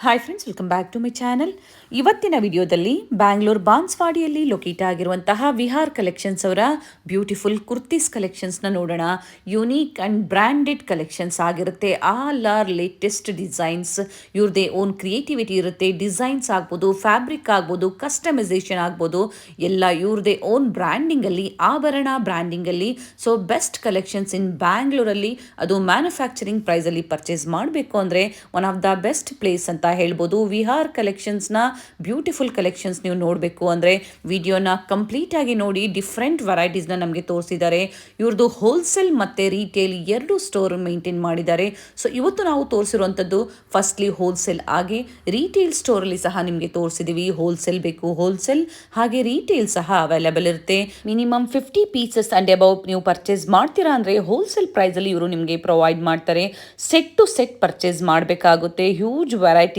Hi friends, welcome back to my channel. ಇವತ್ತಿನ ವಿಡಿಯೋದಲ್ಲಿ ಬ್ಯಾಂಗ್ಳೂರ್ ಬಾನ್ಸ್ವಾಡಿಯಲ್ಲಿ ಲೊಕೇಟ್ ಆಗಿರುವಂತಹ ವಿಹಾರ್ ಕಲೆಕ್ಷನ್ಸ್ ಅವರ ಬ್ಯೂಟಿಫುಲ್ ಕುರ್ತೀಸ್ ಕಲೆಕ್ಷನ್ಸ್ನ ನೋಡೋಣ. ಯುನೀಕ್ ಆ್ಯಂಡ್ ಬ್ರ್ಯಾಂಡೆಡ್ ಕಲೆಕ್ಷನ್ಸ್ ಆಗಿರುತ್ತೆ. All are latest designs. ಇವ್ರದ್ದೇ ಓನ್ ಕ್ರಿಯೇಟಿವಿಟಿ ಇರುತ್ತೆ. ಡಿಸೈನ್ಸ್ ಆಗ್ಬೋದು, ಫ್ಯಾಬ್ರಿಕ್ ಆಗ್ಬೋದು, ಕಸ್ಟಮೈಸೇಷನ್ ಆಗ್ಬೋದು, ಎಲ್ಲ ಇವ್ರದ್ದೇ ಓನ್ ಬ್ರ್ಯಾಂಡಿಂಗಲ್ಲಿ, ಆಭರಣ ಬ್ರ್ಯಾಂಡಿಂಗಲ್ಲಿ. ಸೊ ಬೆಸ್ಟ್ ಕಲೆಕ್ಷನ್ಸ್ ಇನ್ ಬ್ಯಾಂಗ್ಳೂರಲ್ಲಿ, ಅದು ಮ್ಯಾನುಫ್ಯಾಕ್ಚರಿಂಗ್ ಪ್ರೈಸಲ್ಲಿ ಪರ್ಚೇಸ್ ಮಾಡಬೇಕು ಅಂದರೆ one of the best place ಅಂತ ಹೇಳ್ಬೋದು. ವಿಹಾರ್ ಕಲೆಕ್ಷನ್ಸ್ನ ಬ್ಯೂಟಿಫುಲ್ ಕಲೆಕ್ಷನ್ಸ್ ನೀವು ನೋಡಬೇಕು ಅಂದರೆ ವಿಡಿಯೋನ ಕಂಪ್ಲೀಟ್ ಆಗಿ ನೋಡಿ. ಡಿಫ್ರೆಂಟ್ ವೆರೈಟೀಸ್ನ ನಮಗೆ ತೋರಿಸಿದ್ದಾರೆ. ಇವ್ರದ್ದು ಹೋಲ್ಸೇಲ್ ಮತ್ತು ರೀಟೇಲ್ ಎರಡು ಸ್ಟೋರ್ ಮೇಂಟೈನ್ ಮಾಡಿದ್ದಾರೆ. ಸೊ ಇವತ್ತು ನಾವು ತೋರಿಸಿರುವಂಥದ್ದು ಫಸ್ಟ್ಲಿ ಹೋಲ್ಸೇಲ್ ಆಗಿ ರೀಟೇಲ್ ಸ್ಟೋರಲ್ಲಿ ಸಹ ನಿಮಗೆ ತೋರಿಸಿದ್ದೀವಿ. ಹೋಲ್ಸೇಲ್ ಬೇಕು ಹೋಲ್ಸೇಲ್, ಹಾಗೆ ರೀಟೇಲ್ ಸಹ ಅವೈಲೇಬಲ್ ಇರುತ್ತೆ. ಮಿನಿಮಮ್ 50 ಪೀಸಸ್ ಆ್ಯಂಡ್ ಅಬೌವ್ ನೀವು ಪರ್ಚೇಸ್ ಮಾಡ್ತೀರಾ ಅಂದರೆ ಹೋಲ್ಸೇಲ್ ಪ್ರೈಸಲ್ಲಿ ಇವರು ನಿಮಗೆ ಪ್ರೊವೈಡ್ ಮಾಡ್ತಾರೆ. ಸೆಟ್ ಟು ಸೆಟ್ ಪರ್ಚೇಸ್ ಮಾಡಬೇಕಾಗುತ್ತೆ. Huge variety